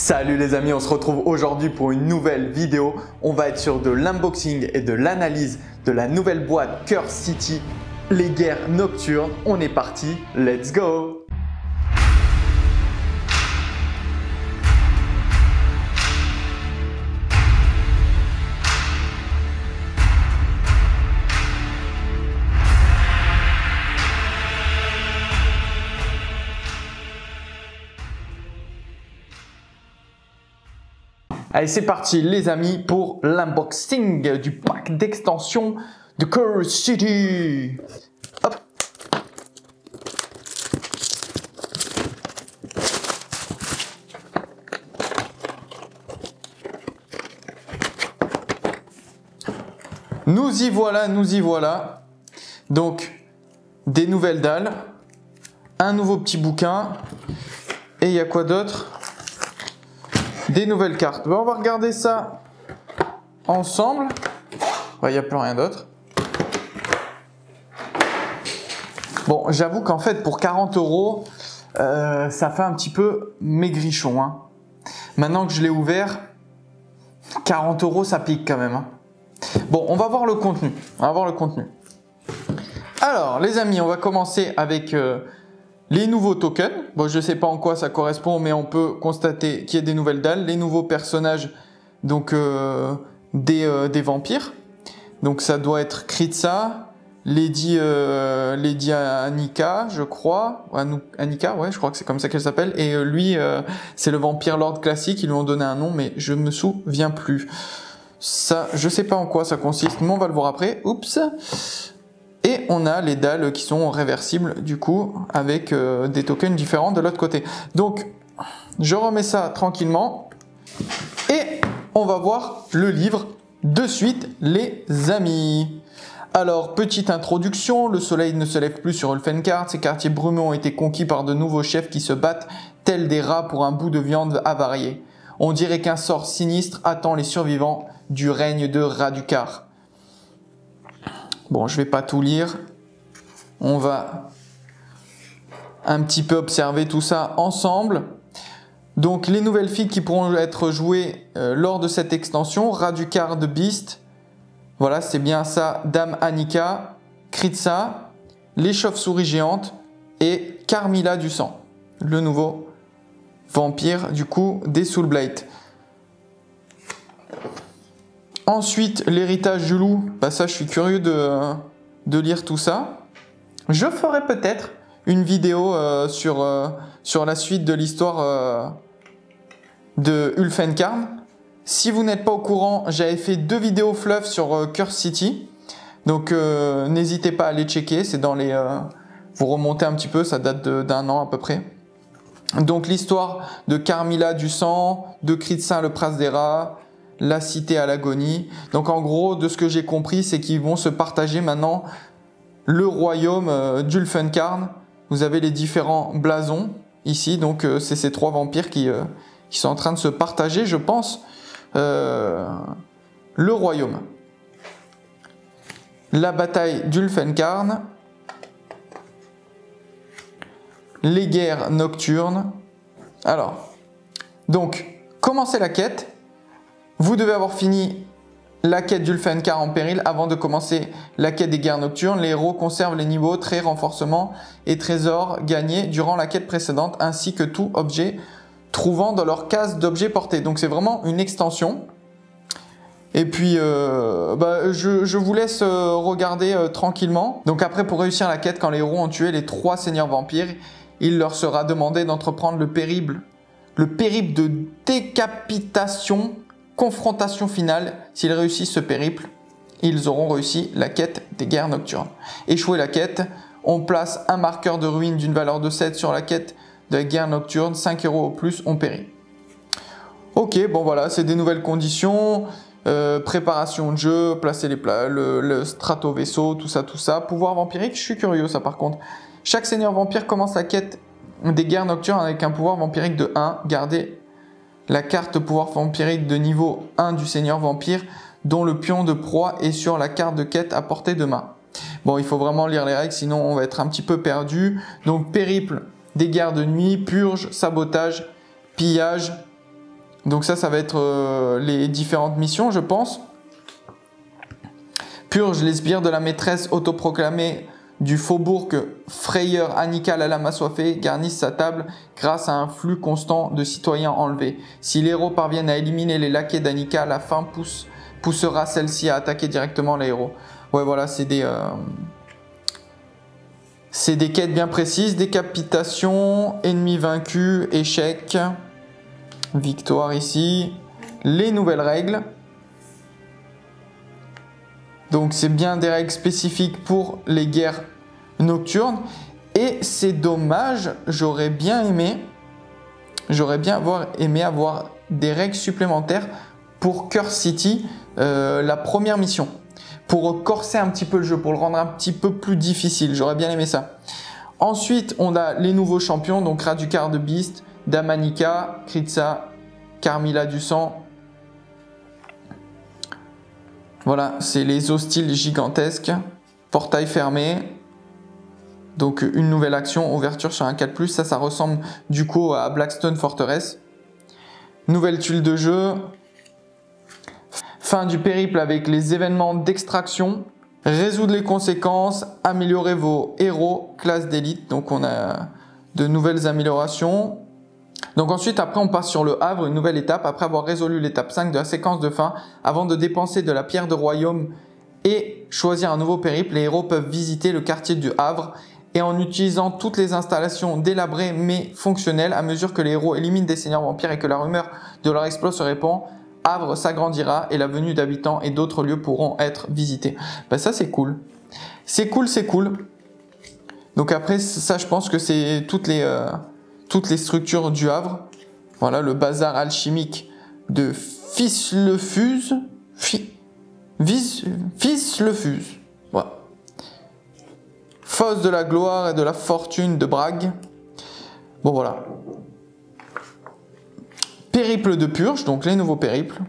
Salut les amis, on se retrouve aujourd'hui pour une nouvelle vidéo. On va être sur de l'unboxing et de l'analyse de la nouvelle boîte Curse City, les guerres nocturnes. On est parti, let's go! Allez, c'est parti les amis pour l'unboxing du pack d'extension de Curse City. Hop. Nous y voilà, nous y voilà. Donc, des nouvelles dalles, un nouveau petit bouquin, et il y a quoi d'autre ? Des nouvelles cartes. Bon, on va regarder ça ensemble. Il n'y a plus rien d'autre. Bon, j'avoue qu'en fait, pour 40 €, ça fait un petit peu maigrichon. Hein. Maintenant que je l'ai ouvert, 40 €, ça pique quand même. Hein. Bon, on va voir le contenu. Alors, les amis, on va commencer avec les nouveaux tokens. Bon, je ne sais pas en quoi ça correspond, mais on peut constater qu'il y a des nouvelles dalles. Les nouveaux personnages, donc des vampires. Donc ça doit être Kritza, Lady Annika, je crois. Annika, ouais, je crois que c'est comme ça qu'elle s'appelle. Et lui, c'est le vampire Lord classique. Ils lui ont donné un nom, mais je me souviens plus. Ça, je sais pas en quoi ça consiste, mais on va le voir après. Oups. Et on a les dalles qui sont réversibles du coup avec des tokens différents de l'autre côté. Donc je remets ça tranquillement et on va voir le livre de suite les amis. Alors petite introduction, le soleil ne se lève plus sur Ulfenkard, ces quartiers brumeux ont été conquis par de nouveaux chefs qui se battent tels des rats pour un bout de viande avariée. On dirait qu'un sort sinistre attend les survivants du règne de Radukar. Bon, je vais pas tout lire. On va un petit peu observer tout ça ensemble. Donc, les nouvelles filles qui pourront être jouées lors de cette extension. Radukar the Beast. Voilà, c'est bien ça. Dame Annika, Kritza, les chauves-souris géantes et Carmilla du sang. Le nouveau vampire, du coup, des Soulblight. Ensuite, l'héritage du loup, bah ça je suis curieux de lire tout ça. Je ferai peut-être une vidéo sur la suite de l'histoire de Ulfenkard. Si vous n'êtes pas au courant, j'avais fait 2 vidéos fluff sur Curse City. Donc n'hésitez pas à les checker, c'est dans les... vous remontez un petit peu, ça date d'1 an à peu près. Donc l'histoire de Carmilla du sang, de Kritza le prince des rats, la cité à l'agonie. Donc en gros, de ce que j'ai compris, c'est qu'ils vont se partager maintenant le royaume d'Ulfenkard. Vous avez les différents blasons ici. Donc c'est ces 3 vampires qui sont en train de se partager, je pense, le royaume. La bataille d'Ulfenkard. Les guerres nocturnes. Alors, donc, commencez la quête. Vous devez avoir fini la quête d'Ulfenkard en péril avant de commencer la quête des guerres nocturnes. Les héros conservent les niveaux, traits, renforcements et trésors gagnés durant la quête précédente, ainsi que tout objet trouvant dans leur case d'objets portés. Donc c'est vraiment une extension. Et puis, je vous laisse regarder tranquillement. Donc après, pour réussir la quête, quand les héros ont tué les 3 seigneurs vampires, il leur sera demandé d'entreprendre le périple de décapitation. Confrontation finale, s'ils réussissent ce périple, ils auront réussi la quête des guerres nocturnes. Échouer la quête, on place un marqueur de ruine d'une valeur de 7 sur la quête de la guerre nocturne, 5 héros au plus ont péri. Ok, bon voilà, c'est des nouvelles conditions, préparation de jeu, placer le strato-vaisseau, tout ça. Pouvoir vampirique, je suis curieux ça par contre. Chaque seigneur vampire commence la quête des guerres nocturnes avec un pouvoir vampirique de 1, gardez la carte pouvoir vampirique de niveau 1 du seigneur vampire dont le pion de proie est sur la carte de quête à portée de main. Bon, il faut vraiment lire les règles, sinon on va être un petit peu perdu. Donc périple des guerres de nuit, purge, sabotage, pillage, Donc ça va être les différentes missions, je pense. Purge les sbires de la maîtresse autoproclamée du faubourg que frayeur Annika la lame assoiffée garnisse sa table grâce à un flux constant de citoyens enlevés. Si les héros parviennent à éliminer les laquais d'Annika, la faim poussera celle-ci à attaquer directement les héros. Ouais, voilà, c'est des quêtes bien précises. Décapitation, ennemi vaincu, échec, victoire ici. Les nouvelles règles. Donc c'est bien des règles spécifiques pour les guerres nocturnes. Et c'est dommage, j'aurais bien aimé avoir des règles supplémentaires pour Curse City, la première mission. Pour corser un petit peu le jeu, pour le rendre un petit peu plus difficile. J'aurais bien aimé ça. Ensuite, on a les nouveaux champions, donc Radukar de Beast, Dame Annika, Kritza, Carmilla du Sang. Voilà, c'est les hostiles gigantesques. Portail fermé. Donc une nouvelle action, ouverture sur un 4+. Ça ressemble du coup à Blackstone Fortress. Nouvelle tuile de jeu. Fin du périple avec les événements d'extraction. Résoudre les conséquences. Améliorer vos héros, classe d'élite. Donc on a de nouvelles améliorations. Donc ensuite, après, on passe sur le Havre, une nouvelle étape, après avoir résolu l'étape 5 de la séquence de fin, avant de dépenser de la pierre de royaume et choisir un nouveau périple, les héros peuvent visiter le quartier du Havre et en utilisant toutes les installations délabrées mais fonctionnelles, à mesure que les héros éliminent des seigneurs vampires et que la rumeur de leur exploit se répand, Havre s'agrandira et la venue d'habitants et d'autres lieux pourront être visités. Ben ça, c'est cool. C'est cool, c'est cool. Donc après, ça, je pense que c'est toutes les structures du Havre. Voilà, le bazar alchimique de Fislefuse. Fislefuse. Voilà. Fosse de la gloire et de la fortune de Brague. Bon, voilà. Périple de purge, donc les nouveaux périples.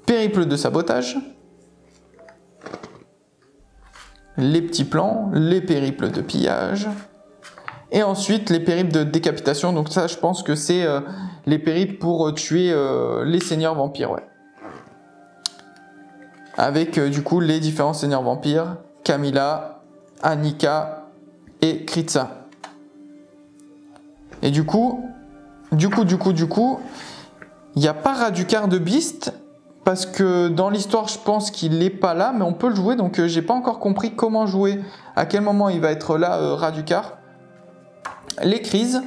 Périple de sabotage. Les petits plans, les périples de pillage. Et ensuite, les périples de décapitation. Donc ça, je pense que c'est les périples pour tuer les seigneurs vampires. Ouais. Avec du coup les différents seigneurs vampires. Camilla, Annika et Kritza. Et du coup, il n'y a pas Radukar de Beast. Parce que dans l'histoire, je pense qu'il n'est pas là. Mais on peut le jouer. Donc j'ai pas encore compris comment jouer. À quel moment il va être là, Radukar. Les crises,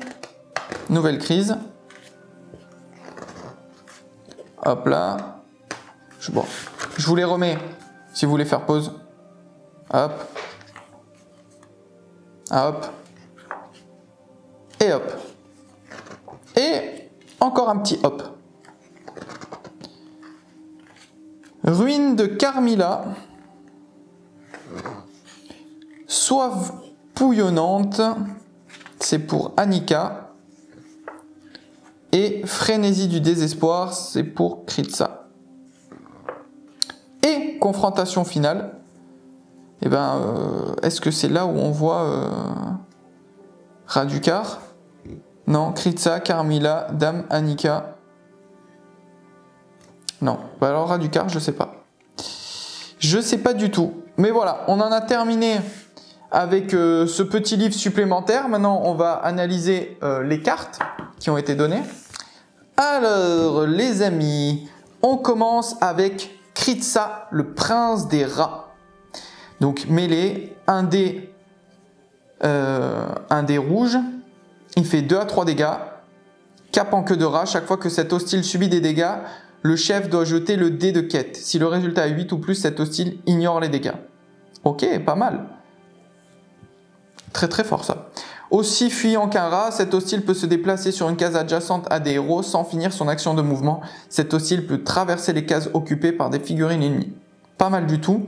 nouvelle crise. Hop là. Je vous les remets si vous voulez faire pause. Hop. Hop. Et hop. Et encore un petit hop. Ruine de Carmilla. Soif pouillonnante. C'est pour Annika. Et Frénésie du désespoir, c'est pour Kritza. Et confrontation finale. Eh ben, est-ce que c'est là où on voit Radukar? Non, Kritza, Carmilla, Dame, Annika. Non, bah alors Radukar, je sais pas. Je sais pas du tout. Mais voilà, on en a terminé avec ce petit livre supplémentaire. Maintenant, on va analyser les cartes qui ont été données. Alors, les amis, on commence avec Kritza, le prince des rats. Donc, mêlée, un dé rouge. Il fait 2 à 3 dégâts. Cap en queue de rat. Chaque fois que cet hostile subit des dégâts, le chef doit jeter le dé de quête. Si le résultat est 8 ou plus, cet hostile ignore les dégâts. Ok, pas mal. Très très fort ça. Aussi fuyant qu'un rat, cet hostile peut se déplacer sur une case adjacente à des héros sans finir son action de mouvement. Cet hostile peut traverser les cases occupées par des figurines ennemies. Pas mal du tout.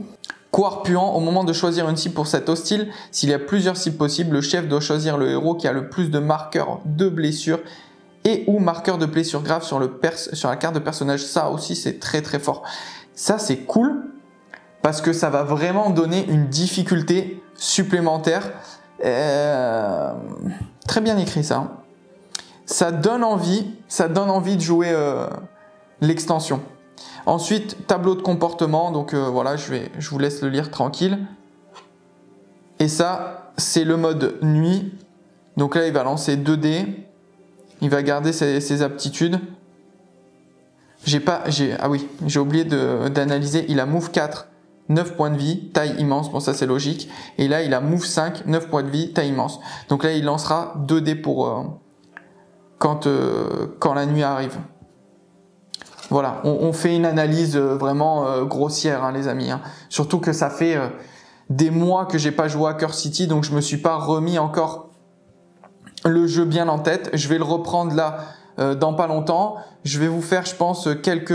Couard puant, au moment de choisir une cible pour cet hostile, s'il y a plusieurs cibles possibles, le chef doit choisir le héros qui a le plus de marqueurs de blessures et ou marqueurs de blessures graves sur la carte de personnage. Ça aussi c'est très très fort. Ça c'est cool parce que ça va vraiment donner une difficulté supplémentaire. Très bien écrit ça. ça donne envie de jouer l'extension. Ensuite, tableau de comportement, donc voilà, je vous laisse le lire tranquille. Et ça, c'est le mode nuit. Donc là, il va lancer 2 dés. Il va garder ses aptitudes. Ah oui, j'ai oublié d'analyser. Il a move 4, 9 points de vie, taille immense. Bon, ça c'est logique. Et là, il a move 5, 9 points de vie, taille immense. Donc là, il lancera 2 dés pour quand la nuit arrive. Voilà, on fait une analyse vraiment grossière, hein, les amis. Hein. Surtout que ça fait des mois que j'ai pas joué à Curse City, donc je me suis pas remis encore le jeu bien en tête. Je vais le reprendre là dans pas longtemps. Je vais vous faire, je pense, quelques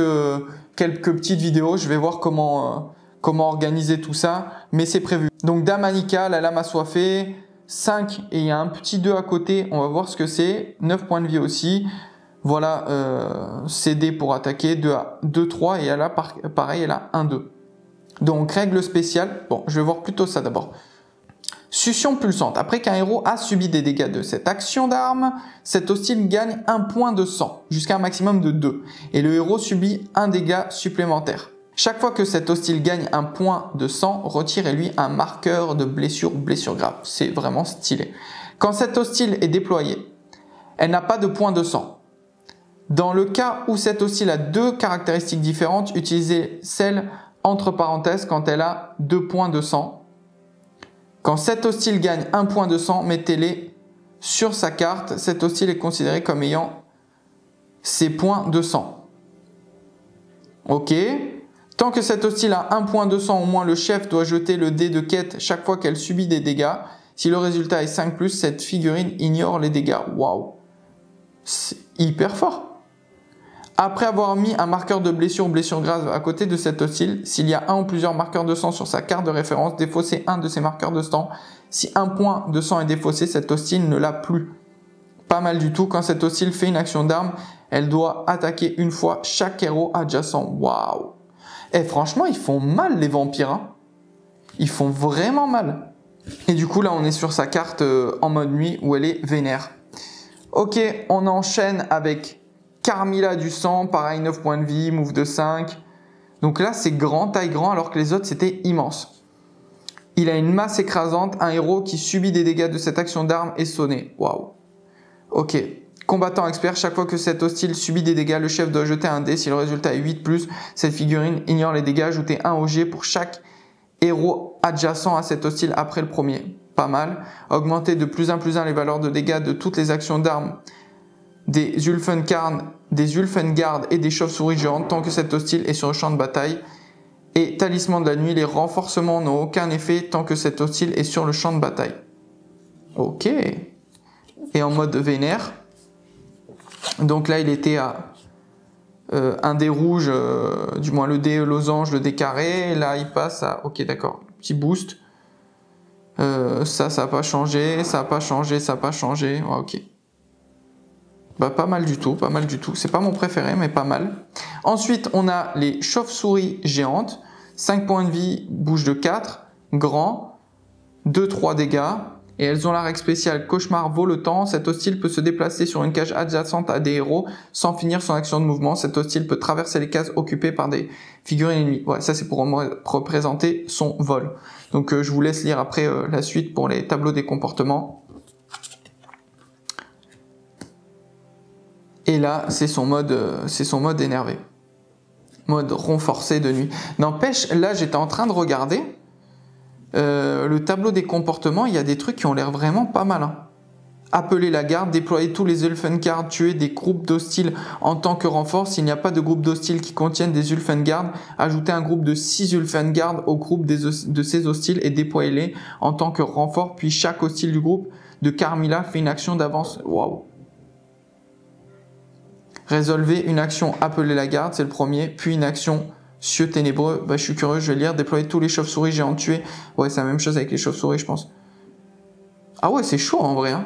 petites vidéos. Je vais voir comment organiser tout ça, mais c'est prévu. Donc Dame Annika, la lame assoiffée, 5 et il y a un petit 2 à côté. On va voir ce que c'est. 9 points de vie aussi. Voilà, CD pour attaquer, 2, 3 et elle a pareil, elle a 1, 2. Donc règle spéciale, bon, je vais voir plutôt ça d'abord. Succion pulsante. Après qu'un héros a subi des dégâts de cette action d'arme, cet hostile gagne 1 point de sang, jusqu'à un maximum de 2. Et le héros subit un dégât supplémentaire. Chaque fois que cet hostile gagne un point de sang, retirez-lui un marqueur de blessure ou blessure grave. C'est vraiment stylé. Quand cet hostile est déployé, elle n'a pas de point de sang. Dans le cas où cet hostile a 2 caractéristiques différentes, utilisez celle entre parenthèses quand elle a 2 points de sang. Quand cet hostile gagne 1 point de sang, mettez-les sur sa carte. Cet hostile est considéré comme ayant ses points de sang. Ok. Tant que cet hostile a 1 point de sang, au moins le chef doit jeter le dé de quête chaque fois qu'elle subit des dégâts. Si le résultat est 5+, cette figurine ignore les dégâts. Waouh. C'est hyper fort. Après avoir mis un marqueur de blessure ou blessure grave à côté de cet hostile, s'il y a un ou plusieurs marqueurs de sang sur sa carte de référence, défaussez un de ces marqueurs de sang. Si un point de sang est défaussé, cet hostile ne l'a plus. Pas mal du tout. Quand cet hostile fait une action d'arme, elle doit attaquer une fois chaque héros adjacent. Waouh. Et franchement, ils font mal les vampires. Hein. Ils font vraiment mal. Et du coup, là, on est sur sa carte en mode nuit où elle est vénère. Ok, on enchaîne avec Carmilla du sang, pareil 9 points de vie, move de 5. Donc là c'est grand, taille grand, alors que les autres c'était immense. Il a une masse écrasante, un héros qui subit des dégâts de cette action d'arme est sonné. Waouh. Ok. Combattant expert, chaque fois que cet hostile subit des dégâts, le chef doit jeter un dé. Si le résultat est 8+, cette figurine ignore les dégâts. Ajoutez un au jet pour chaque héros adjacent à cet hostile après le premier. Pas mal. Augmentez de plus 1 les valeurs de dégâts de toutes les actions d'armes des Ulfengarde et des chauves-souris géantes tant que cet hostile est sur le champ de bataille. Et talisman de la nuit, les renforcements n'ont aucun effet tant que cet hostile est sur le champ de bataille. Ok. Et en mode vénère. Donc là, il était à un dé rouge, du moins le dé losange, le dé carré. Et là, il passe à... Ok, d'accord. Petit boost. Ça n'a pas changé. Ça n'a pas changé. Ça n'a pas changé. Ouais, ok. Bah, pas mal du tout, pas mal du tout. C'est pas mon préféré, mais pas mal. Ensuite, on a les chauves-souris géantes. 5 points de vie, bouge de 4, grand, 2-3 dégâts. Et elles ont la règle spéciale cauchemar vaut le temps. Cet hostile peut se déplacer sur une cage adjacente à des héros sans finir son action de mouvement. Cet hostile peut traverser les cases occupées par des figurines ennemies. Ouais, ça c'est pour représenter son vol. Donc je vous laisse lire après la suite pour les tableaux des comportements. Et là, c'est son mode énervé. Mode renforcé de nuit. N'empêche, là, j'étais en train de regarder le tableau des comportements. Il y a des trucs qui ont l'air vraiment pas mal. Hein. Appeler la garde, déployer tous les Ulfengarde, tuer des groupes d'hostiles en tant que renfort. S'il n'y a pas de groupe d'hostiles qui contiennent des Ulfengarde, ajoutez un groupe de 6 Ulfengarde au groupe de ces hostiles et déployez-les en tant que renfort. Puis chaque hostile du groupe de Carmilla fait une action d'avance. Waouh! Résolvez une action appeler la garde, c'est le premier, puis une action cieux ténébreux. Bah, je suis curieux, je vais lire. Déployer tous les chauves-souris géants tués. Ouais, c'est la même chose avec les chauves-souris, je pense. Ah ouais, c'est chaud en vrai. Hein.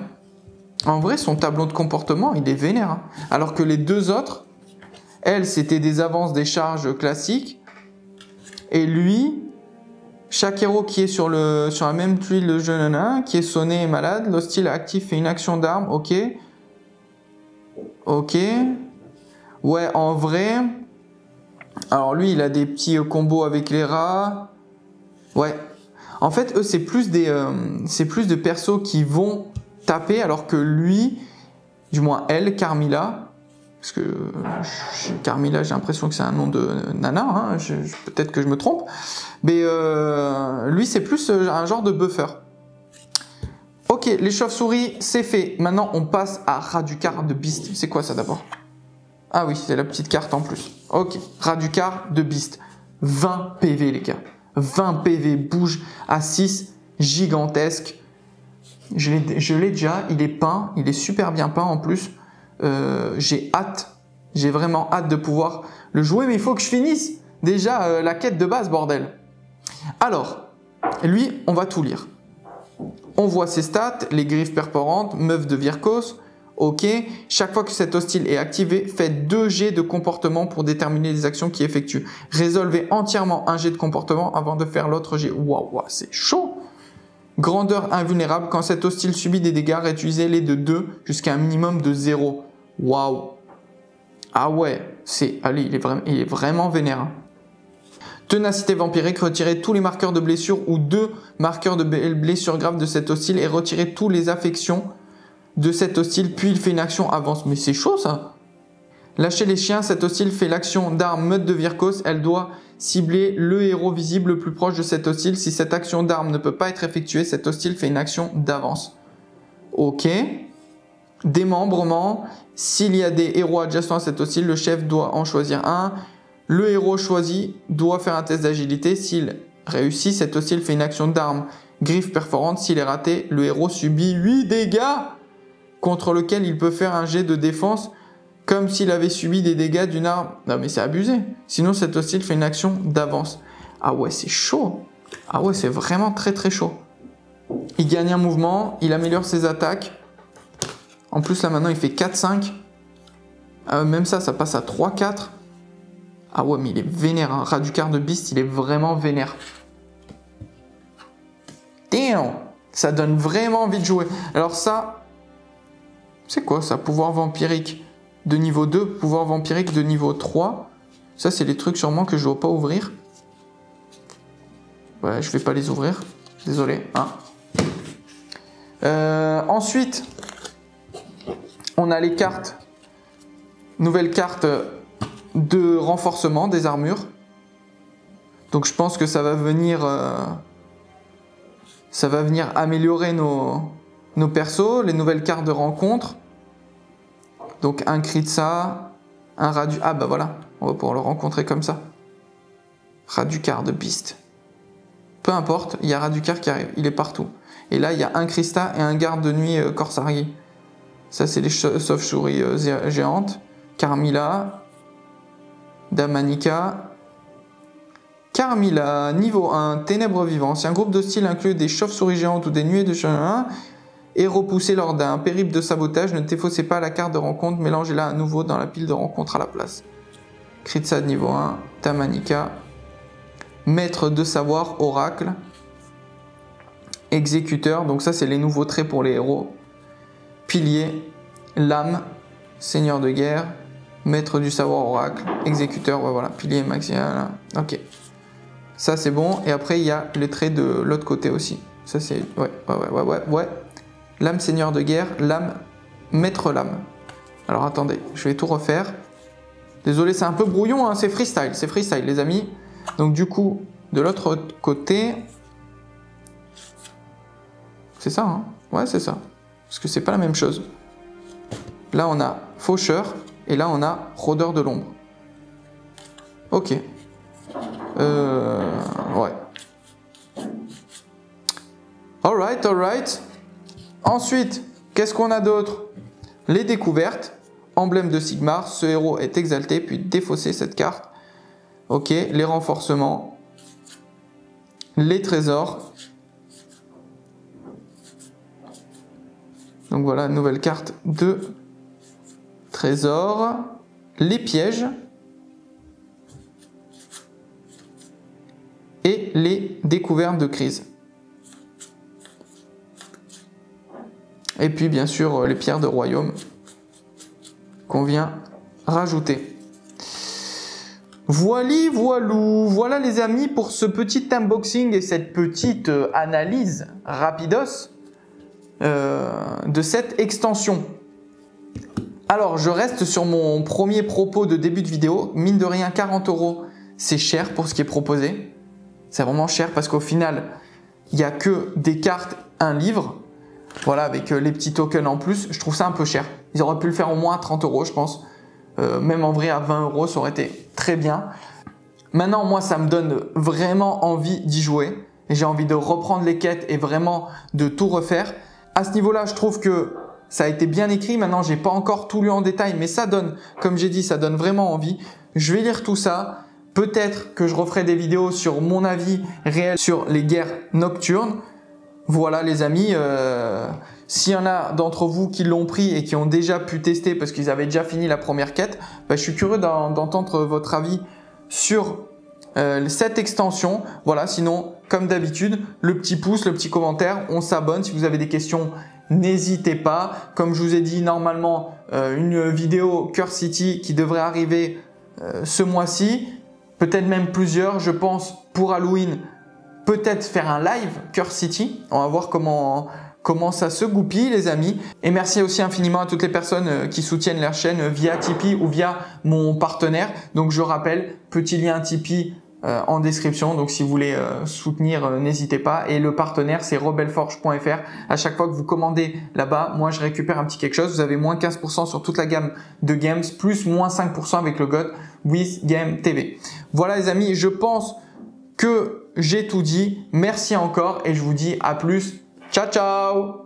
En vrai, son tableau de comportement, il est vénère. Hein. Alors que les deux autres, elles, c'était des avances des charges classiques. Et lui, chaque héros qui est sur la même tuile de jeu, qui est sonné et malade, l'hostile actif fait une action d'arme, ok. Ok. Ouais, en vrai... Alors lui, il a des petits combos avec les rats. Ouais. En fait, eux, c'est plus de persos qui vont taper, alors que lui, du moins elle, Carmilla, parce que Carmilla, j'ai l'impression que c'est un nom de nana, hein, peut-être que je me trompe, mais lui, c'est plus un genre de buffer. Ok, les chauves-souris, c'est fait. Maintenant, on passe à Raducar de Beast. C'est quoi ça d'abord? Ah oui, c'est la petite carte en plus. Ok, Raducar de Beast. 20 PV, les gars. 20 PV, bouge à 6, gigantesque. Je l'ai déjà, il est peint, il est super bien peint en plus. J'ai vraiment hâte de pouvoir le jouer, mais il faut que je finisse déjà la quête de base, bordel. Alors, lui, on va tout lire. On voit ses stats, les griffes perforantes, meuf de Virkos. Ok, chaque fois que cet hostile est activé, faites 2 jets de comportement pour déterminer les actions qu'il effectue. Résolvez entièrement un jet de comportement avant de faire l'autre jet. Waouh, c'est chaud! Grandeur invulnérable, quand cet hostile subit des dégâts, réutilisez-les de 2 jusqu'à un minimum de 0. Waouh! Ah ouais, allez, il est vraiment vénère. Hein. Ténacité vampirique, retirez tous les marqueurs de blessure ou 2 marqueurs de blessure grave de cet hostile et retirez tous les affections de cet hostile, puis il fait une action avance. Mais c'est chaud ça! Lâchez les chiens, cet hostile fait l'action d'arme meute de Virkos, elle doit cibler le héros visible le plus proche de cet hostile. Si cette action d'arme ne peut pas être effectuée, cet hostile fait une action d'avance. Ok. Démembrement, s'il y a des héros adjacents à cet hostile, le chef doit en choisir un. Le héros choisi doit faire un test d'agilité. S'il réussit, cet hostile fait une action d'arme griffe perforante. S'il est raté, le héros subit 8 dégâts contre lequel il peut faire un jet de défense comme s'il avait subi des dégâts d'une arme. Non mais c'est abusé. Sinon cet hostile fait une action d'avance. Ah ouais, c'est chaud. Ah ouais, c'est vraiment très très chaud. Il gagne un mouvement, il améliore ses attaques. En plus là maintenant il fait 4-5. Même ça passe à 3-4. Ah ouais, mais il est vénère. Hein. Raducar de Beast, il est vraiment vénère. Damn! Ça donne vraiment envie de jouer. Alors ça... C'est quoi ça? Pouvoir vampirique de niveau 2, pouvoir vampirique de niveau 3. Ça, c'est les trucs sûrement que je ne dois pas ouvrir. Ouais, je vais pas les ouvrir. Désolé. Hein. Ensuite, on a les cartes. Nouvelles cartes de renforcement des armures. Donc je pense que ça va venir améliorer nos persos, les nouvelles cartes de rencontre. Donc un cri de ça, un Radu... Ah bah voilà, on va pouvoir le rencontrer comme ça. Raducar de Beast. Peu importe, il y a Raducar qui arrive, il est partout. Et là, il y a un Christa et un garde de nuit Corsari. Ça, c'est les chauves-souris géantes. Carmilla. Damanika. Carmilla, niveau 1, ténèbres vivantes. Si un groupe d'hostiles inclut des chauves-souris géantes ou des nuées de chien est repoussé lors d'un périple de sabotage, ne défaussez pas la carte de rencontre, mélangez-la à nouveau dans la pile de rencontre à la place. Kritsa de niveau 1, Tamanika. Maître de savoir, oracle. Exécuteur, donc ça c'est les nouveaux traits pour les héros. Pilier, lame, seigneur de guerre, maître du savoir, oracle, exécuteur, ouais, voilà, pilier maximal, ok. Ça c'est bon, et après il y a les traits de l'autre côté aussi. Ça c'est, ouais. Lame, seigneur de guerre, lame, maître lame. Alors attendez, je vais tout refaire. Désolé, c'est un peu brouillon, hein, c'est freestyle les amis. Donc du coup, de l'autre côté... C'est ça, hein? Ouais, c'est ça. Parce que c'est pas la même chose. Là, on a faucheur, et là, on a rôdeur de l'ombre. Ok. Ouais. Alright. Ensuite, qu'est-ce qu'on a d'autre? Les découvertes. Emblème de Sigmar. Ce héros est exalté, puis défaussé cette carte. Ok. Les renforcements. Les trésors. Donc voilà, nouvelle carte de trésor. Les pièges. Et les découvertes de crise. Et puis bien sûr les pierres de royaume. qu'on vient rajouter. Voilà les amis pour ce petit unboxing et cette petite analyse rapidos de cette extension. Alors je reste sur mon premier propos de début de vidéo, mine de rien 40 €, c'est cher pour ce qui est proposé. C'est vraiment cher parce qu'au final, il n'y a que des cartes, un livre, voilà, avec les petits tokens en plus. Je trouve ça un peu cher. Ils auraient pu le faire au moins à 30 €, je pense. Même en vrai, à 20 €, ça aurait été très bien. Maintenant, moi, ça me donne vraiment envie d'y jouer. Et j'ai envie de reprendre les quêtes et vraiment de tout refaire. À ce niveau-là, je trouve que ça a été bien écrit. Maintenant, j'ai pas encore tout lu en détail, mais ça donne, comme j'ai dit, ça donne vraiment envie. Je vais lire tout ça. Peut-être que je referai des vidéos sur mon avis réel sur les guerres nocturnes. Voilà les amis, s'il y en a d'entre vous qui l'ont pris et qui ont déjà pu tester parce qu'ils avaient déjà fini la première quête, je suis curieux d'entendre votre avis sur cette extension. Voilà, sinon, comme d'habitude, le petit pouce, le petit commentaire, on s'abonne. Si vous avez des questions, n'hésitez pas. Comme je vous ai dit, normalement, une vidéo Curse City qui devrait arriver ce mois-ci. Peut-être même plusieurs, je pense, pour Halloween, peut-être faire un live Curse City. On va voir comment ça se goupille les amis. Et merci aussi infiniment à toutes les personnes qui soutiennent leur chaîne via Tipeee ou via mon partenaire. Donc je rappelle, petit lien Tipeee en description. Donc si vous voulez soutenir, n'hésitez pas. Et le partenaire, c'est rebelforge.fr. À chaque fois que vous commandez là-bas, moi je récupère un petit quelque chose. Vous avez moins 15% sur toute la gamme de games, plus moins 5% avec le code WithGameTV. Voilà les amis, je pense que j'ai tout dit. Merci encore et je vous dis à plus. Ciao, ciao!